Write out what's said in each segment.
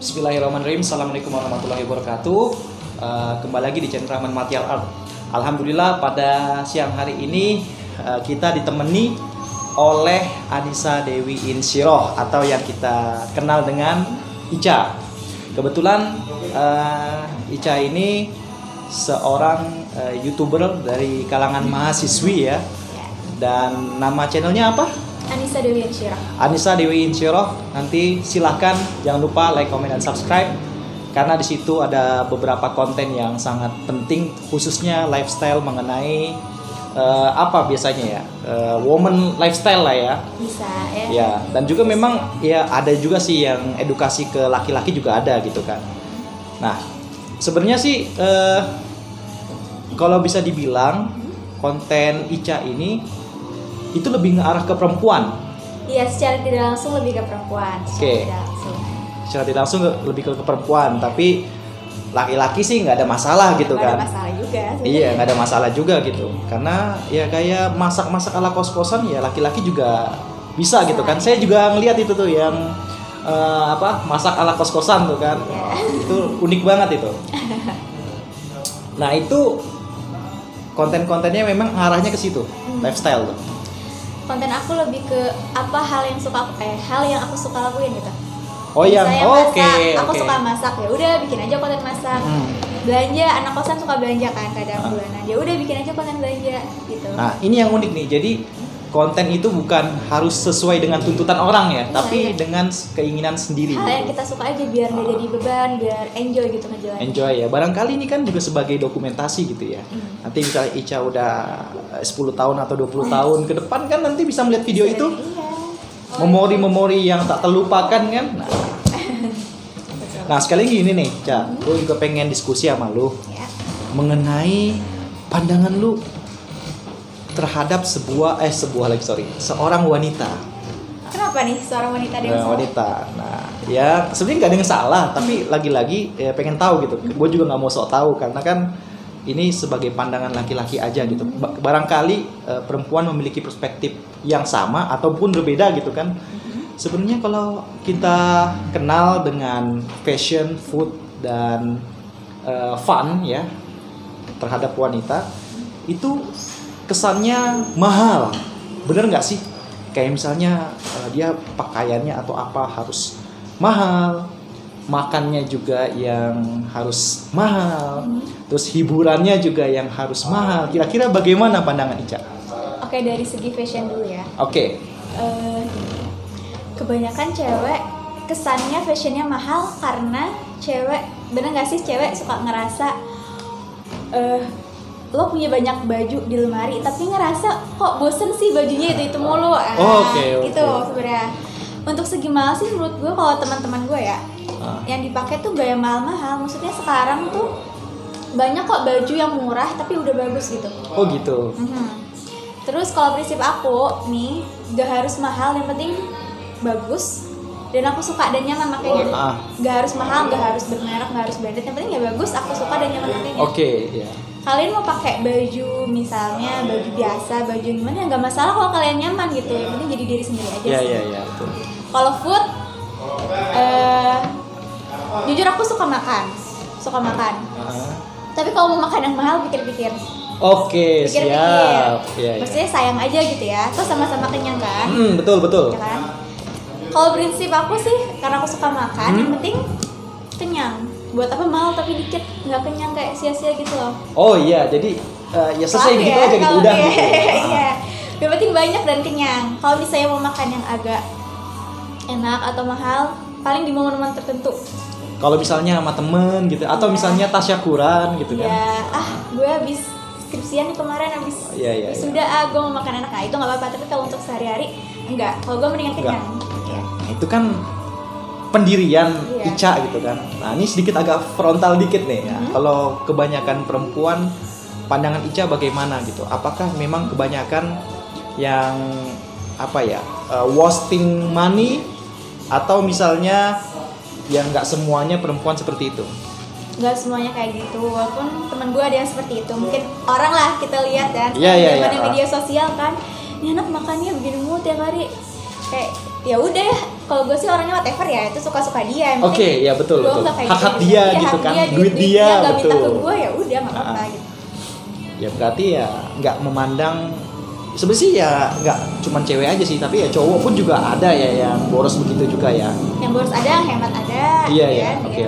Bismillahirrahmanirrahim. Assalamualaikum warahmatullahi wabarakatuh. Kembali lagi di channel Rahman Material Art. Alhamdulillah pada siang hari ini kita ditemani oleh Anissa Dewi Inshiroh atau yang kita kenal dengan Ica. Kebetulan Ica ini seorang YouTuber dari kalangan mahasiswi ya. Dan nama channelnya apa? Anissa Dewi Inshiroh. Anissa Dewi Inshiroh. Nanti silahkan jangan lupa like, comment, dan subscribe karena di situ ada beberapa konten yang sangat penting, khususnya lifestyle mengenai apa biasanya ya, woman lifestyle lah ya. Bisa ya. Ya, dan juga memang ya ada juga sih yang edukasi ke laki-laki juga ada gitu kan. Nah, sebenarnya sih kalau bisa dibilang konten Ica ini itu lebih ngarah ke perempuan. Iya, secara tidak langsung lebih ke perempuan. Oke. Secara tidak langsung lebih ke perempuan, tapi laki-laki sih nggak ada masalah gitu kan. Nggak ada masalah juga. Iya, nggak ada masalah juga gitu. Karena ya kayak masak-masak ala kos-kosan ya laki-laki juga bisa gitu kan. Saya juga ngelihat itu tuh yang masak ala kos-kosan tuh kan. Itu unik banget itu. Nah itu konten-kontennya memang arahnya ke situ, lifestyle tuh. Konten aku lebih ke hal yang aku suka lakuin gitu. Oh yang oke. Aku suka masak, ya udah bikin aja konten masak. Belanja, anak kosan suka belanja kan kadang bulanan. Ya udah bikin aja konten belanja gitu. Nah, ini yang unik nih. Jadi konten itu bukan harus sesuai dengan tuntutan orang ya, tapi dengan keinginan sendiri. Hal yang kita suka aja biar nggak jadi beban, biar enjoy gitu ngejalanin. Enjoy ya. Barangkali ini kan juga sebagai dokumentasi gitu ya. Nanti misalnya Ica udah 10 tahun atau 20 tahun ke depan kan nanti bisa melihat video itu. Memori-memori yang tak terlupakan kan. Nah, sekali lagi gini nih, Ca. Gue juga pengen diskusi sama lu mengenai pandangan lu terhadap seorang wanita. Kenapa nih seorang wanita dengan wanita? Nah, ya sebenarnya nggak ada yang salah, tapi lagi-lagi ya pengen tahu gitu. Gue juga nggak mau sok tahu karena kan ini sebagai pandangan laki-laki aja gitu. Barangkali perempuan memiliki perspektif yang sama ataupun berbeda gitu kan. Sebenarnya kalau kita kenal dengan fashion, food dan fun ya terhadap wanita itu kesannya mahal, bener nggak sih? Kayak misalnya dia pakaiannya atau apa harus mahal, makannya juga yang harus mahal, terus hiburannya juga yang harus mahal. Kira-kira bagaimana pandangan Ica? Oke, dari segi fashion dulu ya. Oke. Kebanyakan cewek kesannya fashionnya mahal karena cewek, bener nggak sih, cewek suka ngerasa lo punya banyak baju di lemari tapi ngerasa kok bosen sih bajunya itu mulu. Gitu sebenarnya. Untuk segi mahal sih menurut gue, kalau teman-teman gue ya yang dipakai tuh gak yang mahal-mahal. Maksudnya sekarang tuh banyak kok baju yang murah tapi udah bagus gitu. Oh gitu. Terus kalau prinsip aku nih, gak harus mahal, yang penting bagus dan aku suka dan nyaman makanya. Gak harus mahal, gak harus bermerek, gak harus branded, yang penting ya bagus, aku suka dan nyaman makanya. Iya. Kalian mau pakai baju misalnya baju biasa, baju gimana, nggak masalah kalau kalian nyaman gitu. Yang penting jadi diri sendiri aja. Iya, betul. Kalau food, jujur aku suka makan. Tapi kalau mau makan yang mahal, pikir-pikir. Oke, siap. Maksudnya sayang aja gitu ya. Terus sama-sama kenyang kan? Betul. Ya kan? Kalau prinsip aku sih, karena aku suka makan, yang penting kenyang. Buat apa mahal tapi dikit nggak kenyang, kayak sia-sia gitu loh. Oh iya, jadi ya selesai gitu aja gitu udah gitu. Iya. Yang penting banyak dan kenyang. Kalau misalnya mau makan yang agak enak atau mahal, paling di momen-momen tertentu. Kalau misalnya sama temen gitu, atau misalnya tasyakuran gitu kan. Ya, gue habis skripsian nih kemarin, habis sudah gue mau makan enak. Nah itu nggak apa-apa, tapi kalau untuk sehari-hari enggak. Kalau gue mendingan kenyang. Nah, itu kan pendirian Ica gitu kan. Nah ini sedikit agak frontal dikit nih ya. Kalau kebanyakan perempuan, pandangan Ica bagaimana gitu? Apakah memang kebanyakan yang wasting money, atau misalnya yang nggak semuanya perempuan seperti itu? Nggak semuanya kayak gitu, walaupun temen gue ada yang seperti itu. Mungkin orang lah kita lihat kan, media sosial kan, ini anak makannya begini mulu tiap hari. kayak ya udah ya, kalau gue sih orangnya whatever ya, itu suka-suka dia. Oke, ya betul. Hak dia gitu kan, duit dia nggak betul. minta ke gue ya udah nggak apa-apa gitu. Ya berarti ya nggak memandang, sebenarnya sih ya nggak cuma cewek aja sih, tapi ya cowok pun juga ada ya yang boros begitu juga ya. Yang boros ada, yang hemat ada. Iya ya, oke.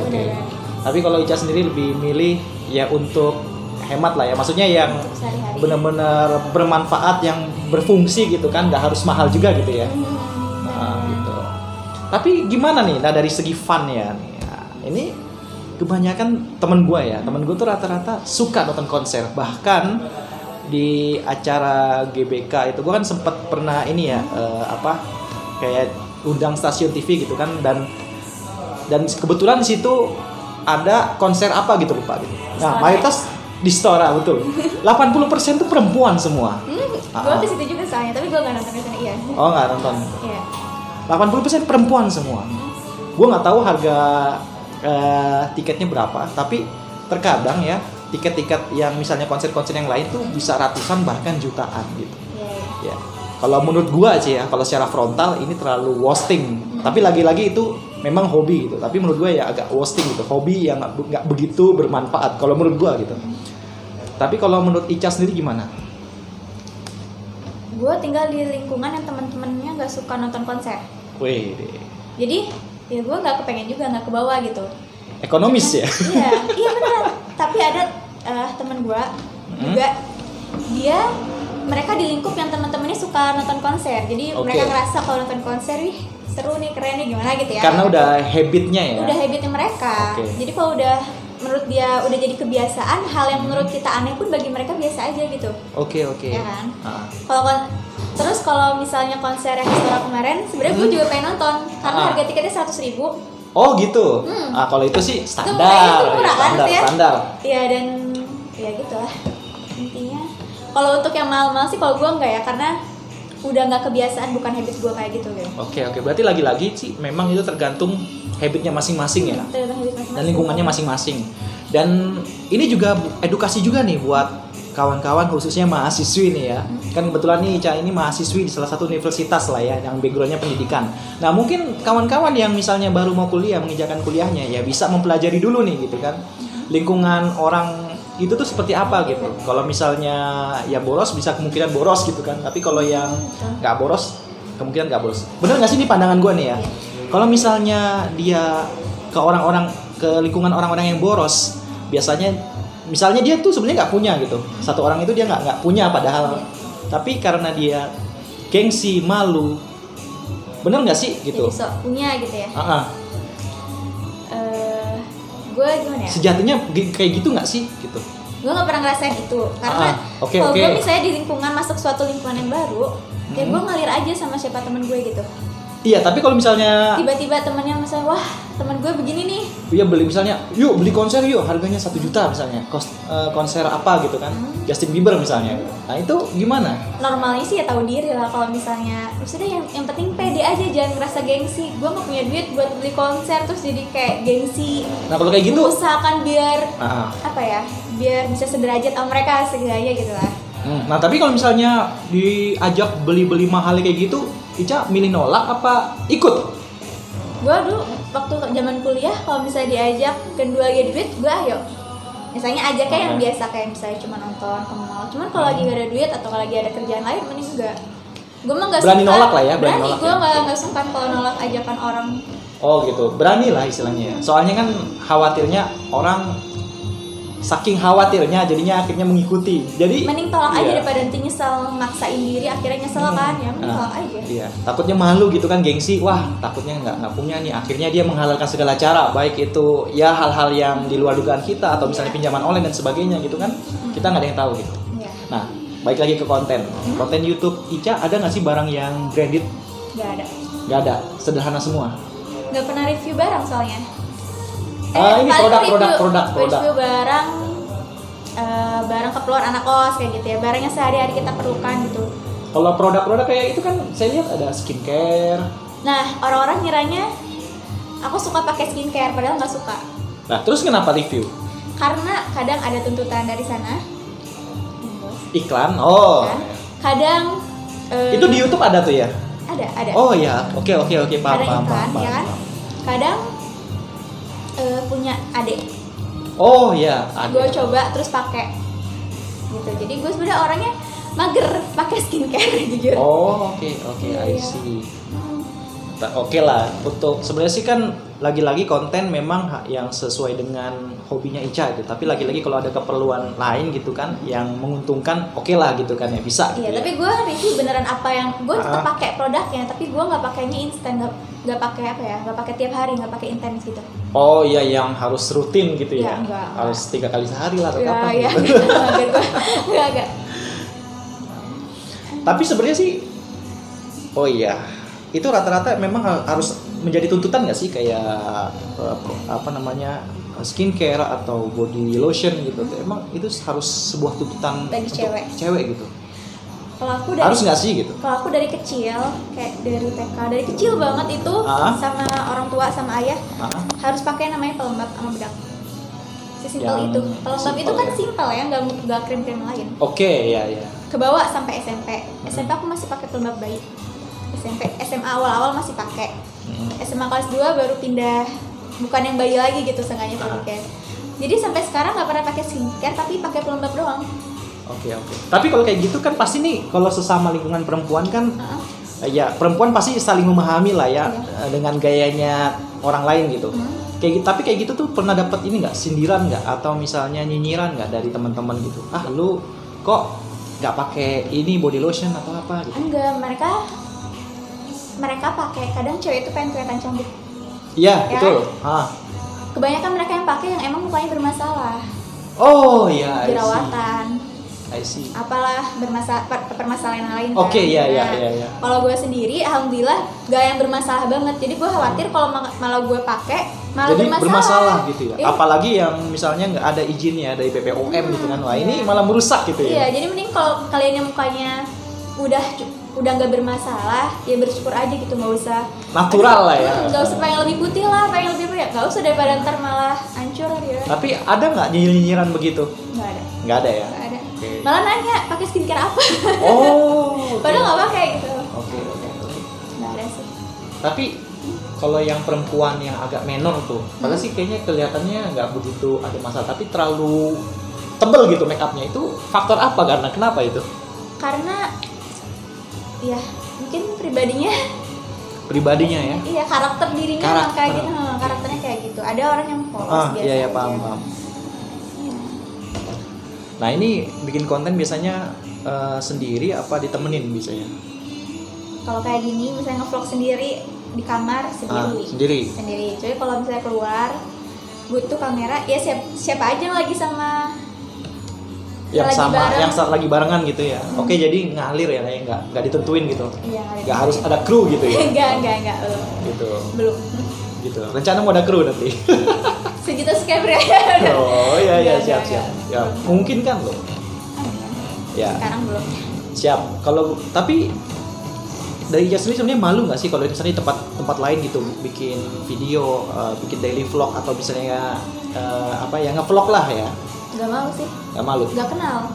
Tapi kalau Ica sendiri lebih milih ya untuk hemat lah ya, maksudnya yang benar-benar bermanfaat, yang berfungsi gitu kan, nggak harus mahal juga gitu ya. Nah gitu. Tapi gimana nih, nah dari segi fun ya nih, nah, ini kebanyakan temen gue tuh rata-rata suka nonton konser, bahkan di acara GBK itu gue kan sempet pernah ini ya kayak undang stasiun TV gitu kan, dan kebetulan di situ ada konser apa gitu lupa gitu. Nah mayoritas di Stora, betul. 80% tuh perempuan semua. Gue ke situ juga soalnya, tapi gue nggak nonton di sana. Iya. Oh nggak nonton. Iya. 80% perempuan semua. Gue nggak tahu harga tiketnya berapa, tapi terkadang ya tiket-tiket yang misalnya konser-konser yang lain tuh bisa ratusan bahkan jutaan gitu. Ya. Kalau menurut gue sih ya, kalau secara frontal ini terlalu wasting. Tapi lagi-lagi itu memang hobi gitu. Tapi menurut gue ya agak wasting gitu. Hobi yang nggak begitu bermanfaat kalau menurut gue gitu. Tapi kalau menurut Ica sendiri gimana? Gue tinggal di lingkungan yang teman-temannya nggak suka nonton konser. Wih. Jadi ya gue nggak kepengen juga, nggak ke bawah gitu. Ekonomis ya? Iya benar. Tapi ada teman gue juga, mereka di lingkup yang teman-temannya suka nonton konser. Jadi mereka ngerasa kalau nonton konser, wih seru nih, keren nih, gimana gitu ya. Karena udah habitnya ya? Udah habitnya mereka. Jadi kalau udah menurut dia udah jadi kebiasaan, hal yang menurut kita aneh pun bagi mereka biasa aja gitu. Oke. Ya kan? Terus kalau misalnya konser yang Stora kemarin, sebenarnya gue juga pengen nonton karena harga tiketnya 100.000. Oh gitu. Kalau itu sih standar. Itu murah kan, standar. Iya, dan ya gitu lah intinya. Kalau untuk yang mahal-mahal sih kalau gue enggak ya, karena udah nggak kebiasaan, bukan habit gue kayak gitu. Oke. Berarti lagi-lagi sih memang itu tergantung habitnya masing-masing ya. Dan lingkungannya masing-masing. Dan ini juga edukasi juga nih buat kawan-kawan khususnya mahasiswi nih ya. Kan kebetulan nih Ica ini mahasiswi di salah satu universitas lah ya, yang backgroundnya pendidikan. Nah mungkin kawan-kawan yang misalnya baru mau kuliah, menginjakan kuliahnya ya bisa mempelajari dulu nih gitu kan, lingkungan orang itu tuh seperti apa gitu. Kalau misalnya ya boros, bisa kemungkinan boros gitu kan. Tapi kalau yang nggak boros, kemungkinan nggak boros. Bener nggak sih ini pandangan gue nih ya? Kalau misalnya dia ke lingkungan orang-orang yang boros, biasanya misalnya dia tuh sebenarnya nggak punya gitu, satu orang itu dia nggak punya padahal, tapi karena dia gengsi, malu, bener nggak sih gitu? Jadi sok punya gitu ya? Gue gimana ya? Sejatinya kayak gitu nggak sih gitu? Gue nggak pernah ngerasain itu, karena kalau gue misalnya di lingkungan, masuk suatu lingkungan yang baru, kayak gue ngalir aja sama siapa temen gue gitu. Iya, tapi kalau misalnya tiba-tiba temennya misalnya, wah temen gue begini nih, iya beli misalnya, yuk beli konser yuk, harganya 1 juta misalnya, konser apa gitu kan, Justin Bieber misalnya. Nah itu gimana? Normalnya sih ya tahu diri lah. Kalau misalnya maksudnya yang penting pede aja, jangan ngerasa gengsi. Gue nggak punya duit buat beli konser terus jadi kayak gengsi. Nah kalau kayak gitu, usahakan biar biar bisa sederajat sama mereka setidaknya gitu lah. Nah tapi kalau misalnya diajak beli mahal kayak gitu, Ica milih nolak apa ikut? Gue dulu waktu zaman kuliah, kalau misalnya diajak kedua lagi duit, gue ayo. Misalnya ajaknya yang biasa, kayak misalnya cuma nonton ke mall. Cuman kalau lagi gak ada duit atau kalau lagi ada kerjaan lain, mending enggak. Gue mah nggak suka. Berani nolak lah ya, berani. Gue nggak suka kalau nolak ajakan orang. Oh gitu, berani lah istilahnya. Soalnya kan khawatirnya orang, saking khawatirnya jadinya akhirnya mengikuti. Jadi mending tolak aja daripada nanti nyesel, maksain diri akhirnya nyesel kan ya. Mending tolak aja. Iya, takutnya malu gitu kan, gengsi. Wah, takutnya nggak punya nih. Akhirnya dia menghalalkan segala cara, baik itu ya hal-hal yang di luar dugaan kita atau misalnya pinjaman online dan sebagainya gitu kan. Kita nggak ada yang tahu gitu. Nah, baik lagi ke konten. Konten YouTube Ica ada nggak sih barang yang branded? Nggak ada. Sederhana semua. Nggak pernah review barang soalnya. Ini produk. Review barang keperluan anak kos kayak gitu ya, barang yang sehari-hari kita perlukan gitu. Kalau produk-produk kayak itu kan saya lihat ada skincare. Nah, orang-orang ngiranya aku suka pakai skincare padahal nggak suka. Nah, terus kenapa review? Karena kadang ada tuntutan dari sana. Iklan? Oh. Kadang itu di YouTube ada tuh ya? Ada. Oh ya, oke, paham. Ya kan? Kadang punya adik. Oh ya, gue coba terus pakai gitu. Jadi gue sebenarnya orangnya mager pakai skincare jujur. Oh oke, I see. Oke lah, untuk sebenarnya sih kan lagi-lagi konten memang yang sesuai dengan hobinya Ica gitu. Tapi lagi-lagi kalau ada keperluan lain gitu kan yang menguntungkan, oke lah gitu kan ya, bisa gitu. Iya, tapi gue review beneran apa yang gue tetap pakai produknya, tapi gue nggak pakainya instan, nggak pakai apa ya, nggak pakai tiap hari, nggak pakai intens gitu. Oh iya, yang harus rutin gitu ya? Enggak. Harus 3 kali sehari lah atau kapan? Iya, enggak. Tapi sebenarnya sih, oh iya, itu rata-rata memang harus menjadi tuntutan nggak sih kayak skincare atau body lotion gitu? Emang itu harus sebuah tuntutan bagi cewek gitu? Kalau aku harus nggak sih gitu? Kalau aku dari kecil, kayak dari TK, dari kecil banget itu sama orang tua sama ayah harus pakai namanya pelembab sama bedak. Sesimpel itu. Pelembab itu kan simpel ya, nggak krim-krim lain. Oke, ya. Kebawa sampai SMP. SMP aku masih pakai pelembab bayi. SMA awal-awal masih pakai. SMA kelas 2 baru pindah, bukan yang bayi lagi gitu sengaja skincare. Jadi sampai sekarang nggak pernah pakai skincare, tapi pakai pelembab doang. Oke. Tapi kalau kayak gitu kan pasti nih, kalau sesama lingkungan perempuan kan, ya perempuan pasti saling memahami lah ya dengan gayanya orang lain gitu. Tapi kayak gitu tuh pernah dapat ini nggak, sindiran nggak, atau misalnya nyinyiran nggak dari teman-teman gitu? Lu kok nggak pakai ini body lotion atau apa gitu? Enggak, mereka pakai, kadang cewek itu pengen kelihatan cantik. Iya, betul. Kebanyakan mereka yang pakai yang emang mukanya bermasalah. Oh iya. Jerawatan. I see. Apalah permasalahan lain. Oke, iya. Kalau gue sendiri, alhamdulillah gak yang bermasalah banget. Jadi gue khawatir kalau malah gue pakai malah jadi bermasalah gitu ya. Apalagi yang misalnya nggak ada izinnya dari BPOM gitu kan. Wah, ini malah merusak gitu ya. Iya, jadi mending kalau kalian yang mukanya udah nggak bermasalah, ya bersyukur aja gitu, nggak usah natural lah ya. Nggak usah pengen lebih putih lah, pengen lebih apa ya, nggak usah, daripada ntar malah hancur ya. Tapi ada nggak nyinyiran begitu? Nggak ada ya. Nggak ada. Okay. Malah nanya pakai skincare apa? Oh. Padahal nggak pakai gitu. Oke. Nggak ada sih. Tapi kalau yang perempuan yang agak menor tuh, padahal sih kayaknya kelihatannya nggak begitu ada masalah, tapi terlalu tebel gitu make upnya, itu faktor apa, karena kenapa itu? Karena ya mungkin pribadinya ya. Iya, karakter dirinya kayak gitu. Karakternya kayak gitu. Ada orang yang polos biasa. Iya, paham. Iya. Nah, ini bikin konten biasanya sendiri apa ditemenin biasanya? Kalau kayak gini misalnya nge-vlog sendiri di kamar sendiri. Jadi kalau misalnya keluar butuh kamera, ya siapa aja lagi sama yang lagi barengan gitu ya. Oke, jadi ngalir ya, kayak nggak ditentuin gitu. Iya, nggak harus ada kru gitu ya. Enggak gitu. Belum gitu. Rencana mau ada kru nanti. Sejuta subscriber ya. Oh iya, siap. Ya, mungkin kan loh. Ya. Sekarang belum. Siap. Tapi dari Ica sendiri sebenarnya malu nggak sih kalau misalnya di tempat lain gitu bikin video, bikin daily vlog atau misalnya nge-vlog lah ya? Gak malu sih. Gak malu? Gak kenal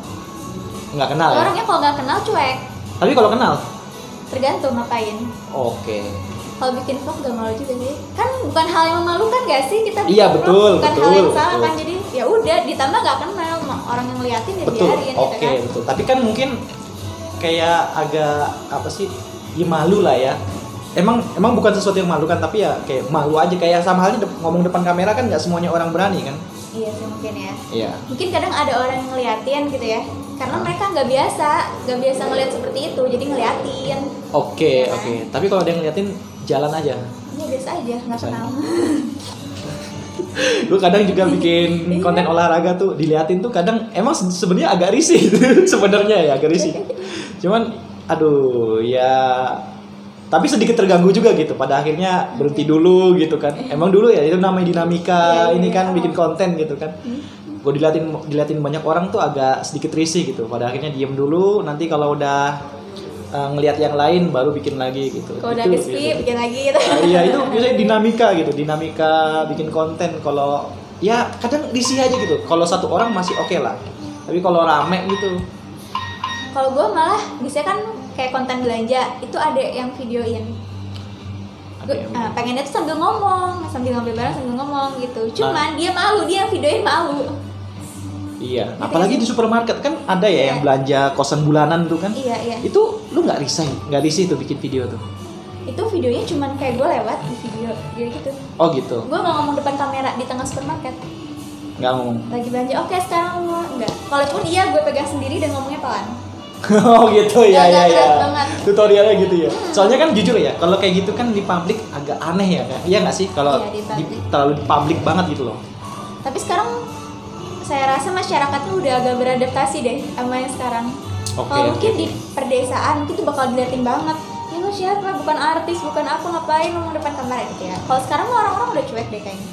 ya? Orangnya kalau gak kenal cuek. Tapi kalau kenal? Tergantung ngapain. Oke. Kalau bikin vlog gak malu juga sih. Kan bukan hal yang memalukan gak sih kita bikin vlog? Bukan hal yang salah kan. Jadi ya udah, ditambah gak kenal, orang yang ngeliatin ya biarin gitu kan. Betul. Tapi kan mungkin kayak agak apa sih, ya malu lah ya. Emang bukan sesuatu yang malu kan, tapi ya kayak malu aja, kayak sama halnya ngomong depan kamera kan nggak semuanya orang berani kan. Iya sih mungkin ya. Iya. Mungkin kadang ada orang yang ngeliatin gitu ya, karena mereka nggak biasa ngeliat seperti itu, jadi ngeliatin. Oke. Tapi kalau ada yang ngeliatin, jalan aja. Iya, biasa aja, nggak kenal. Gue kadang juga bikin konten olahraga tuh, diliatin tuh kadang emang sebenarnya agak risih sebenarnya ya, agak risih. Cuman aduh ya, tapi sedikit terganggu juga gitu. Pada akhirnya berhenti dulu gitu kan. Emang dulu ya itu namanya dinamika ini kan bikin konten gitu kan. Gue diliatin banyak orang tuh agak sedikit risih gitu. Pada akhirnya diem dulu. Nanti kalau udah ngelihat yang lain baru bikin lagi gitu. Kalau udah gespi bikin lagi gitu. Iya, itu biasanya dinamika gitu. Dinamika bikin konten. Kalau ya kadang risih aja gitu. Kalau satu orang masih oke lah. Tapi kalau rame gitu. Kalau gue malah biasanya kan kayak konten belanja itu ada yang videoin. Pengennya tuh sambil ngomong, sambil ngambil barang sambil ngomong gitu. Cuman dia malu, dia videoin malu. Iya, gitu apalagi ya, di supermarket kan ada ya yang belanja kosan bulanan tuh kan. Iya. Itu lu nggak risih tuh bikin video tuh? Itu videonya cuman kayak gue lewat di video dia gitu. Oh gitu. Gue nggak ngomong depan kamera di tengah supermarket. Nggak ngomong. Lagi belanja, oke sekarang ngomong enggak. Kalaupun iya gue pegang sendiri dan ngomongnya pelan. Oh gitu ya. Tutorialnya gitu ya. Hmm. Soalnya kan jujur ya, kalau kayak gitu kan di publik agak aneh ya kan. Iya nggak sih kalau terlalu di publik banget gitu loh. Tapi sekarang saya rasa masyarakatnya udah agak beradaptasi deh sama yang sekarang. Kalau mungkin di perdesaan mungkin tuh bakal diliatin banget. Ya lu siapa? Bukan artis, bukan apa, ngapain ngomong depan kamera gitu ya. Kalau sekarang orang-orang udah cuek deh kayaknya.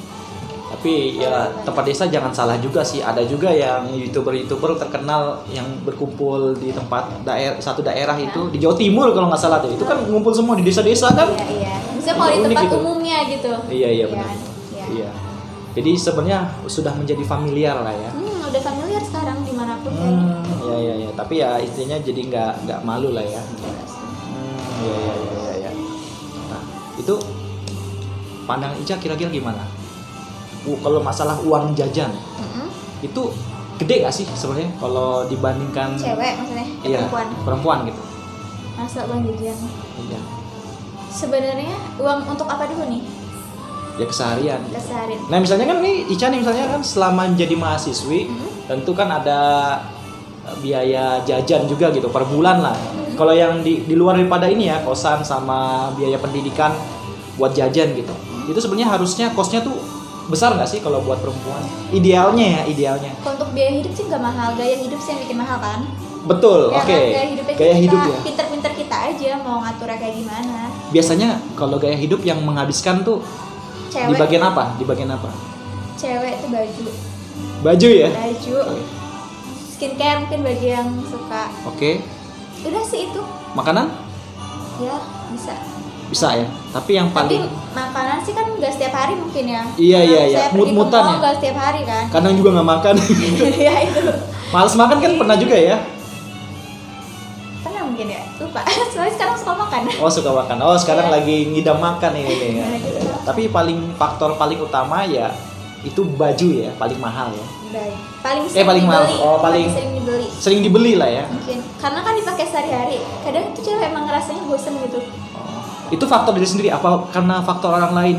Tapi ya tempat desa jangan salah juga sih. Ada juga yang youtuber terkenal yang berkumpul di tempat satu daerah itu di Jawa Timur kalau nggak salah tuh. Itu kan ngumpul semua di desa-desa kan? Iya. Misalnya kalau di tempat gitu, umumnya gitu. Iya benar. Iya. Jadi sebenarnya sudah menjadi familiar lah ya. Udah familiar sekarang dimanapun kayaknya. Iya. Tapi ya istrinya jadi nggak malu lah ya. Iya. Nah itu pandangan Ica kira-kira gimana? Kalau masalah uang jajan, itu gede gak sih sebenarnya kalau dibandingkan cewek maksudnya? Iya, perempuan gitu. Masa uang jajan? Iya. Sebenarnya uang untuk apa dulu nih? Ya keseharian. Nah misalnya kan nih Ica nih misalnya kan selama jadi mahasiswi, tentu kan ada biaya jajan juga gitu per bulan lah. Kalau yang di luar daripada ini ya kosan sama biaya pendidikan buat jajan gitu, itu sebenarnya harusnya kosnya tuh besar nggak sih kalau buat perempuan? Idealnya. Kalau untuk biaya hidup sih nggak mahal, gaya hidup sih yang bikin mahal kan? Betul, oke. Gaya hidup ya. Pinter-pinter kita aja mau ngaturnya kayak gimana. Biasanya kalau gaya hidup yang menghabiskan tuh cewek. Di bagian apa? Cewek tuh baju. Baju ya? Baju. Skincare mungkin bagi yang suka. Oke. Udah sih itu. Makanan? Ya bisa ya, tapi yang paling makanan sih kan nggak setiap hari mungkin ya. Iya mut-mutan ya nggak setiap hari kan, kadang juga nggak makan. Iya itu males makan kan pernah juga ya, pernah mungkin ya, lupa. Soalnya sekarang suka makan. Suka makan, sekarang lagi ngidam makan ini ya. Tapi faktor paling utama ya itu baju ya, paling mahal ya. Paling mahal. Paling sering dibeli lah ya. Mungkin karena kan dipakai sehari-hari. Kadang tuh cewek emang ngerasanya bosan gitu. Itu faktor diri sendiri apa karena faktor orang lain,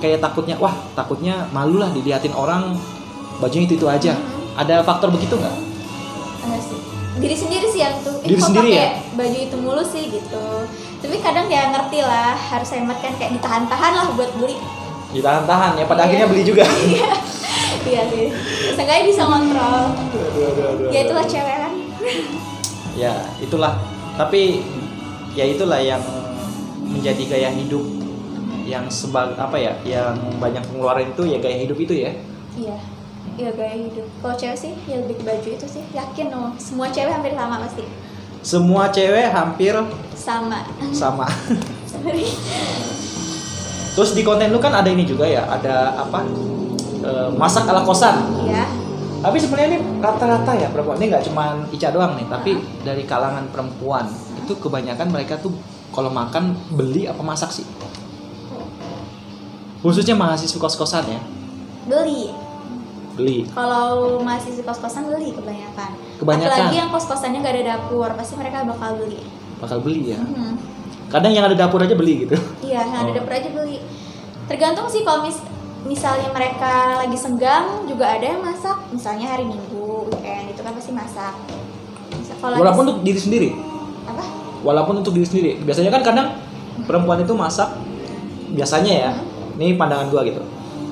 kayak takutnya malu lah diliatin orang bajunya itu aja. Ada faktor begitu nggak? Enggak sih, diri sendiri sih yang tuh diri sendiri ya, baju itu mulu sih gitu. Tapi kadang ya ngerti lah, harus hemat kan, kayak ditahan-tahan lah buat beli. Ditahan-tahan ya, pada akhirnya beli juga. Iya sih, seenggaknya bisa kontrol. Ya itulah cewek kan. Ya itulah, tapi ya itulah yang menjadi gaya hidup yang yang banyak pengeluaran itu ya, gaya hidup itu ya. Iya gaya hidup. Kalau cewek sih ya lebih ke baju itu sih, yakin semua cewek hampir sama pasti. Semua cewek hampir sama. Terus di konten lu kan ada ini juga ya, ada masak ala kosan. Iya. Tapi sebenarnya ini rata-rata ya perempuan, ini nggak cuma Ica doang nih, tapi dari kalangan perempuan itu kebanyakan mereka tuh kalau makan beli apa masak sih? Khususnya mahasiswa kos-kosan ya? Beli. Kalau mahasiswa kos-kosan beli kebanyakan. Apalagi yang kos-kosannya nggak ada dapur, pasti mereka bakal beli ya? Kadang yang ada dapur aja beli gitu? Iya, yang ada dapur aja beli. Tergantung sih, kalau misalnya mereka lagi senggang juga ada yang masak. Misalnya hari Minggu, weekend itu kan pasti masak. Walaupun untuk diri sendiri? Apa? Walaupun untuk diri sendiri. Biasanya kan kadang perempuan itu masak, biasanya ya, ini pandangan gua gitu.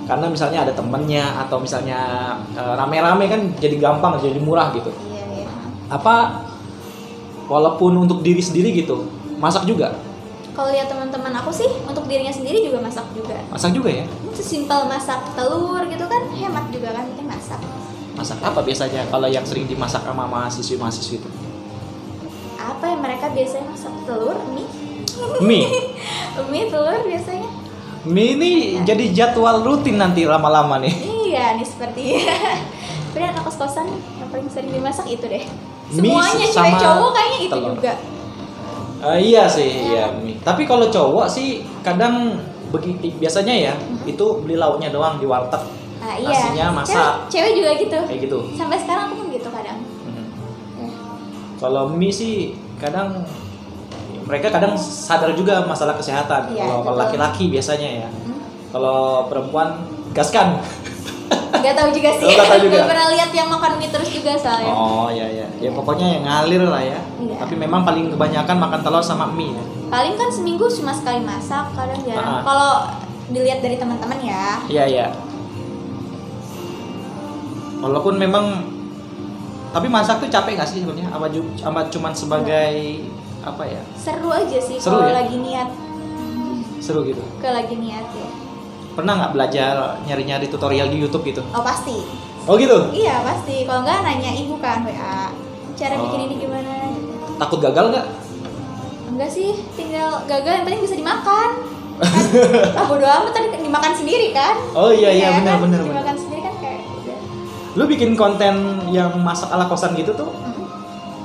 Karena misalnya ada temennya atau misalnya rame-rame kan jadi gampang, jadi murah gitu. Iya. Apa walaupun untuk diri sendiri gitu, masak juga? Kalau lihat teman-teman aku sih, untuk dirinya sendiri juga masak juga. Masak juga ya? Sesimpel masak telur gitu kan, hemat juga kan, penting masak. Masak apa biasanya kalau yang sering dimasak sama mahasiswi itu? Apa yang mereka biasanya masak? Telur, mie, telur biasanya. Mie ini jadi jadwal rutin nanti lama-lama nih. Iya nih sepertinya. Tapi anak kos-kosan yang paling sering dimasak itu deh. Semuanya cewek cowok kayaknya itu telur juga. Iya sih, iya mie. Tapi kalau cowok sih kadang biasanya ya itu beli lauknya doang di warteg. Iya. Nasinya masak. Cewek juga gitu. Kayak gitu. Sampai sekarang aku pun gitu kadang. Ya. Kalau mie sih kadang mereka kadang sadar juga masalah kesehatan. Iya, Kalau laki-laki biasanya ya. Kalau perempuan gaskan. Gak tahu juga sih. Gak tahu juga. Gak pernah lihat yang makan mie terus juga soalnya. Oh iya. Ya pokoknya yang ngalir lah ya. Iya. Tapi memang paling kebanyakan makan telur sama mie ya. Paling kan seminggu cuma sekali masak, kadang jarang. Kalau dilihat dari teman-teman ya. Iya. Walaupun memang tapi masak tuh capek gak sih sebenarnya? Apa cuman sebagai apa ya? Seru aja sih Seru kalau ya? lagi niat. Seru gitu. Kalau lagi niat ya. Pernah nggak belajar nyari-nyari tutorial di YouTube gitu? Oh pasti. Oh gitu? Iya pasti. Kalau nggak nanya ibu kan WA. Cara bikin ini gimana? Takut gagal nggak? Enggak sih, tinggal gagal yang penting bisa dimakan. Kan, bodo amat tadi dimakan sendiri kan? Oh iya kan? benar. Dimakan sendiri kan kayak udah. Lu bikin konten yang masak ala kosan gitu tuh?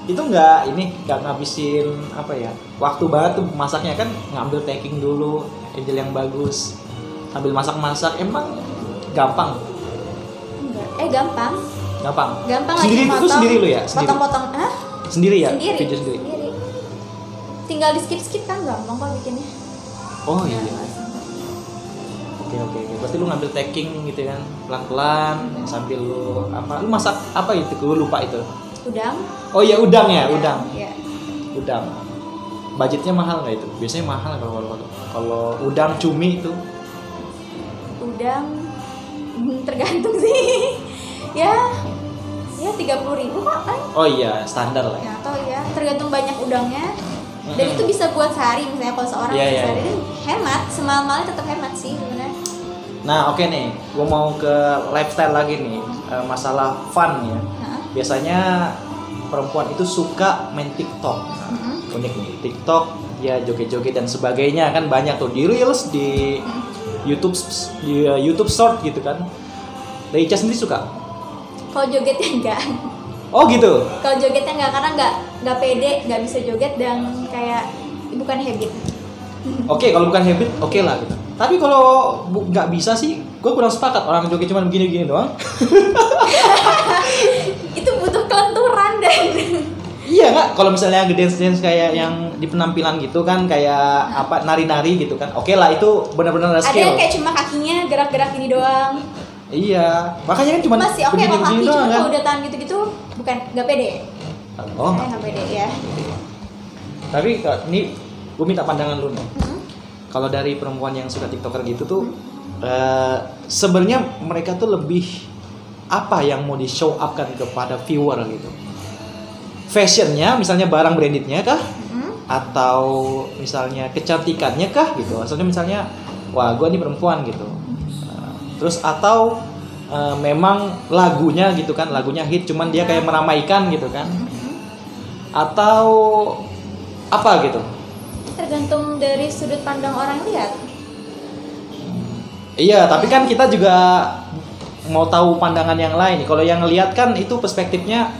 Itu nggak ngabisin apa ya? Waktu banget tuh masaknya kan ngambil taking dulu, angle yang bagus. Sambil masak-masak emang gampang? Enggak, gampang. Gampang Sendiri lagi itu sendiri lu ya? Potong-potong, Sendiri ya? Sendiri. Video sendiri. Tinggal di skip kan gampang kok bikinnya. Oh iya. Oke. Berarti lu ngambil taking gitu kan, pelan-pelan sambil lu masak apa itu? Gue lupa itu. Udang. Oh iya udang ya, udang. Iya. Udang. Budgetnya mahal nggak itu? Biasanya mahal kalau udang cumi itu. Udang tergantung sih. ya 30.000 kok kan. Oh iya, standar lah. Ya, atau ya tergantung banyak udangnya. Dan itu bisa buat sehari misalnya kalau seorang sehari itu hemat, semalam-malam tetap hemat sih sebenarnya. Nah, oke nih, gua mau ke lifestyle lagi nih. Masalah fun ya. Biasanya perempuan itu suka main TikTok. Unik nih, TikTok ya joget-joget dan sebagainya kan banyak tuh di Reels, di YouTube Short gitu kan. Ica sendiri suka? Kalau jogetnya enggak. Oh gitu. Kalau jogetnya enggak karena enggak pede, enggak bisa joget dan kayak bukan habit. Oke, kalau bukan habit, oke lah gitu. Tapi kalau nggak bisa sih, gue kurang sepakat orang joget cuma begini-gini doang. Itu butuh kelenturan dan. Iya nggak? Kalau misalnya dance kayak yang di penampilan gitu kan, kayak nari-nari gitu kan, oke lah itu benar-benar skill. Ada yang kayak cuma kakinya gerak-gerak ini doang. Iya, makanya kan cuma masih oke kalau kaki doang, cuma kan? kalau udah tahan gitu-gitu bukan nggak pede. Oh nggak pede ya. Tapi ini gue minta pandangan lu nih. Kalau dari perempuan yang suka TikToker gitu tuh, sebenarnya mereka tuh lebih apa yang mau di show up kan kepada viewer gitu? Fashionnya, misalnya barang brandednya kah? Atau misalnya kecantikannya kah gitu? Asalnya misalnya, wah gue nih perempuan gitu. Terus atau memang lagunya gitu kan, lagunya hit, cuman dia kayak meramaikan gitu kan? Atau apa gitu? Tergantung dari sudut pandang orang lihat. Iya, tapi kan kita juga mau tahu pandangan yang lain. Kalau yang lihat kan itu perspektifnya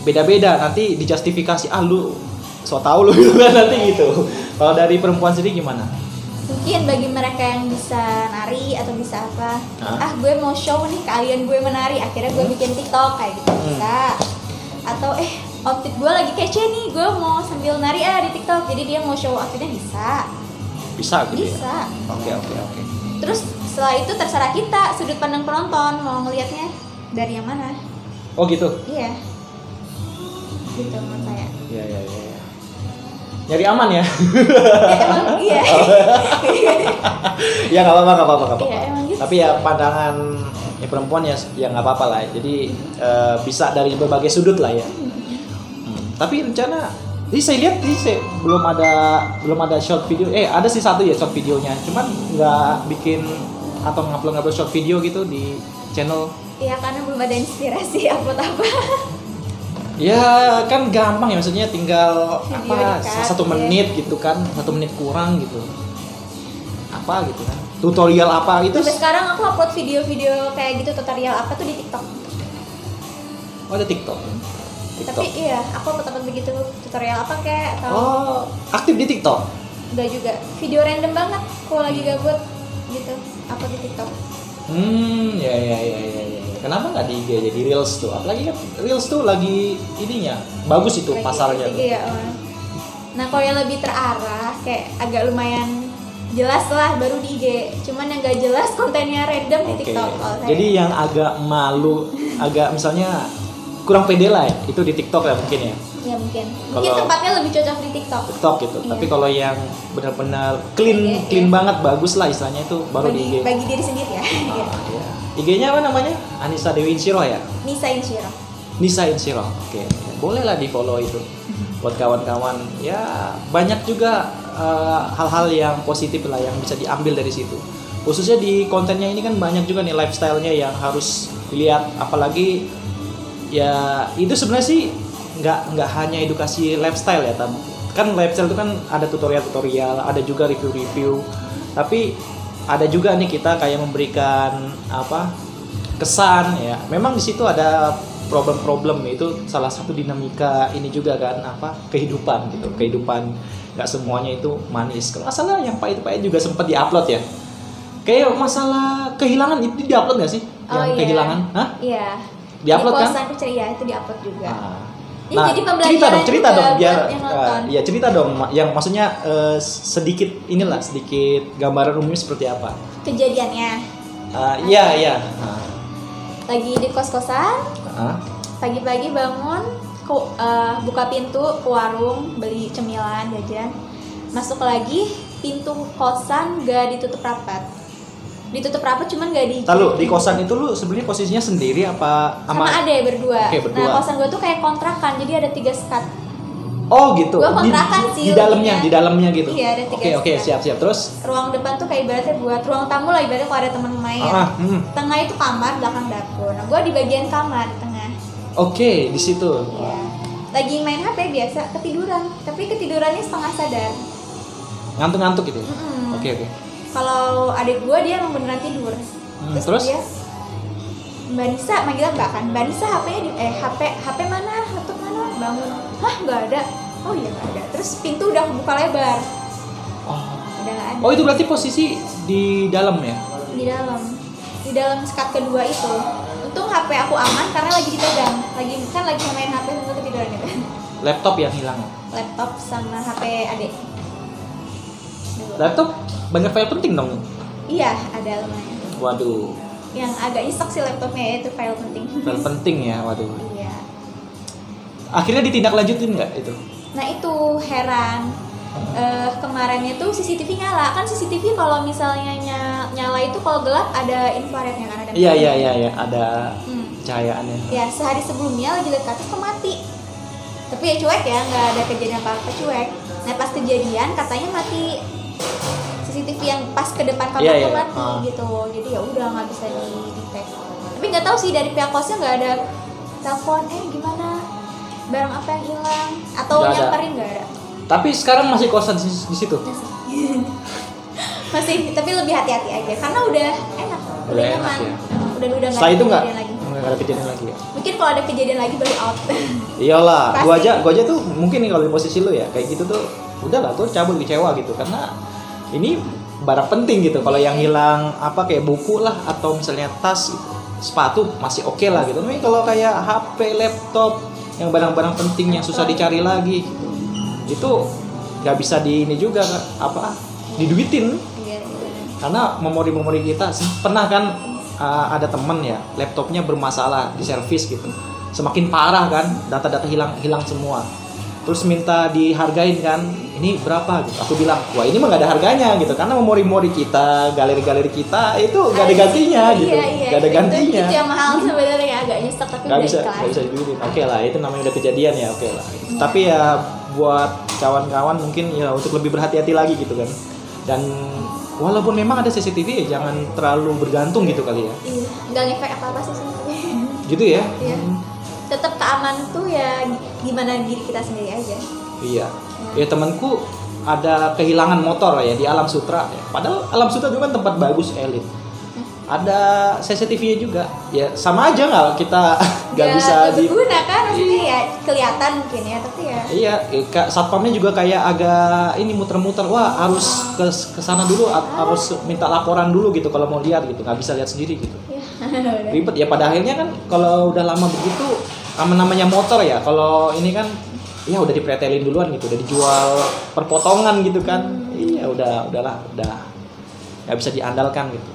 beda-beda. Nanti dijustifikasi, lu so tau lu gitu kan nanti gitu. Kalau dari perempuan sendiri gimana? Mungkin bagi mereka yang bisa nari atau bisa apa, gue mau show nih kalian gue menari, akhirnya gue bikin TikTok kayak gitu bisa. Atau outfit gue lagi kece nih, gue mau sambil nari di TikTok, jadi dia mau show outfitnya bisa gitu bisa ya? Oke. Terus setelah itu terserah kita sudut pandang penonton mau ngelihatnya dari yang mana. Oh gitu? Iya gitu menurut saya. Iya nyari aman ya? Emang iya. Ya nggak apa-apa. Iya, emang gitu. Tapi ya pandangan perempuan ya nggak apa-apa lah. Jadi bisa dari berbagai sudut lah ya. Tapi rencana, ini saya lihat belum ada short video. Ada sih satu ya short videonya. Cuman nggak bikin atau ngupload short video gitu di channel. Iya karena belum ada inspirasi upload apa. Ya kan gampang ya, maksudnya tinggal video 1 menit gitu kan, 1 menit kurang gitu. Apa gitu kan? Tutorial apa itu? Sampai sekarang aku upload video-video kayak gitu tutorial apa tuh di TikTok. Oh ada TikTok. TikTok. Tapi iya, aku upload begitu tutorial apa kayak atau aktif di TikTok? Enggak juga. Video random banget kalau lagi gabut gitu, upload di TikTok. Ya. Kenapa nggak di IG aja, di Reels tuh? Apalagi kan Reels tuh lagi ininya bagus itu lagi, pasarnya tuh. Iya. Nah kalau yang lebih terarah kayak agak lumayan jelas lah baru di IG. Cuman yang gak jelas kontennya random di TikTok. Jadi yang agak malu, agak misalnya kurang pede lah ya, itu di TikTok ya mungkin ya. Ya mungkin tempatnya lebih cocok di TikTok gitu. Iya. Tapi kalau yang benar-benar clean banget, bagus lah istilahnya, itu baru di IG. Bagi diri sendiri ya. Iya. IG-nya apa namanya? Anissa Dewi Insyiro ya? Nisa Insyiro. Oke. Boleh lah di follow itu. Buat kawan-kawan ya, banyak juga hal-hal yang positif lah yang bisa diambil dari situ. Khususnya di kontennya ini kan banyak juga nih lifestyle-nya yang harus dilihat, apalagi ya itu sebenarnya sih nggak hanya edukasi lifestyle ya, kan lifestyle itu kan ada tutorial, ada juga review, tapi ada juga nih kita kayak memberikan kesan ya. Memang di situ ada problem itu salah satu dinamika ini juga kan, kehidupan gitu. Kehidupan nggak semuanya itu manis. Kalau masalah yang pahit-pahit juga sempat diupload ya. Kayak masalah kehilangan itu diupload nggak sih? Kehilangan? Hah? Iya. Diupload kan? Di ceria itu diupload juga. Nah, jadi pembelajaran cerita dong biar ya cerita dong yang maksudnya sedikit gambaran umumnya seperti apa kejadiannya. Iya. Lagi di kos-kosan, pagi-pagi bangun, buka pintu ke warung beli cemilan jajan, masuk lagi pintu kosan gak ditutup rapat cuman gak di. Lalu di kosan itu lu sebenarnya posisinya sendiri apa sama adek berdua. Okay, berdua. Nah kosan gue tuh kayak kontrakan, jadi ada 3 sekat. Oh gitu. Gue kontrakan di dalamnya gitu. Iya ada 3 sekat. Oke, siap. Terus ruang depan tuh kayak ibaratnya buat ruang tamu lah, ibaratnya kalau ada teman main. Tengah itu kamar, belakang dapur. Nah gue di bagian kamar tengah. Oke, di situ. Iya. Lagi main HP biasa, ketiduran. Tapi ketidurannya setengah sadar. Ngantuk gitu. Oke. Kalau adik gue dia emang beneran tidur. Terus dia Mbak Nisa manggilnya Mbak kan. Mbak Nisa HP-nya HP mana? Laptop mana? Bangun. Hah, enggak ada. Oh iya enggak ada. Terus pintu udah kebuka lebar. Udah enggak ada. Oh, itu berarti posisi di dalam ya? Di dalam sekat kedua itu. Untung HP aku aman karena lagi dipegang. Lagi main HP sambil ketiduran gitu. Laptop yang hilang. Laptop sama HP adik. Laptop banyak file penting dong. Iya, ada lumayan. Waduh. Yang agak nyesek sih laptopnya itu file penting. File penting ya, waduh. Iya. Akhirnya ditindaklanjutin nggak itu? Nah itu heran. Kemarinnya tuh CCTV nyala. Kan CCTV kalau misalnya nyala itu kalau gelap ada infrarednya kan, ada. Iya, ada cahayaannya. Ya, sehari sebelumnya lagi lihat ke atas tuh mati. Tapi ya cuek ya, nggak ada kejadian apa-apa, cuek. Nah pas kejadian katanya mati. CCTV yang pas ke depan kamar tuh mati gitu, jadi ya udah nggak bisa di-detect. Tapi nggak tahu sih dari pihak kosnya nggak ada telepon, gimana, barang apa yang hilang atau nyamperin nggak ada. Tapi sekarang masih kosan di situ? Masih, tapi lebih hati-hati aja karena udah enak, udah nyaman, ya. udah nggak ada kejadian lagi. Nggak ada kejadian lagi ya? Mungkin kalau ada kejadian lagi baru out. Iyalah, gua aja tuh mungkin nih kalau di posisi lu ya kayak gitu tuh, udahlah tuh cabut, kecewa gitu karena ini barang penting gitu. Kalau yang hilang kayak buku lah atau misalnya tas gitu, sepatu masih oke lah gitu. Tapi kalau kayak HP, laptop yang barang-barang penting yang susah dicari lagi gitu, itu nggak bisa ini juga diduitin. Karena memori kita pernah kan ada temen ya laptopnya bermasalah di servis gitu, semakin parah kan, data-data hilang semua. Terus minta dihargain kan, ini berapa gitu. Aku bilang, wah ini mah gak ada harganya gitu. Karena memori-memori kita, galeri-galeri kita itu gak ada gantinya gitu. Gak ada gantinya. Itu yang mahal sebenarnya, agak nyesek tapi gak bisa diduitin. Oke lah, itu namanya udah kejadian ya, oke lah. Tapi ya buat kawan-kawan mungkin ya untuk lebih berhati-hati lagi gitu kan. Dan walaupun memang ada CCTV ya jangan terlalu bergantung gitu kali ya. Iya, gak ngefek apa-apa sih sebenarnya. Gitu ya? Iya. Tetap keamanan tuh ya gimana diri kita sendiri aja. Iya. Ya temanku ada kehilangan motor ya di Alam Sutra ya. Padahal Alam Sutra juga kan tempat bagus elit. ada CCTV-nya juga. Ya sama aja nggak kita nggak ya, bisa berguna kan maksudnya ya kelihatan mungkin ya tapi ya. Iya, satpamnya juga kayak agak ini muter-muter. Wah, harus ke sana dulu, harus minta laporan dulu gitu kalau mau lihat gitu. Nggak bisa lihat sendiri gitu. Ya. Ribet ya pada akhirnya kan kalau udah lama begitu namanya motor ya. Kalau ini kan ya udah dipretelin duluan gitu, udah dijual per potongan gitu kan. Iya, udahlah, udah nggak bisa diandalkan gitu.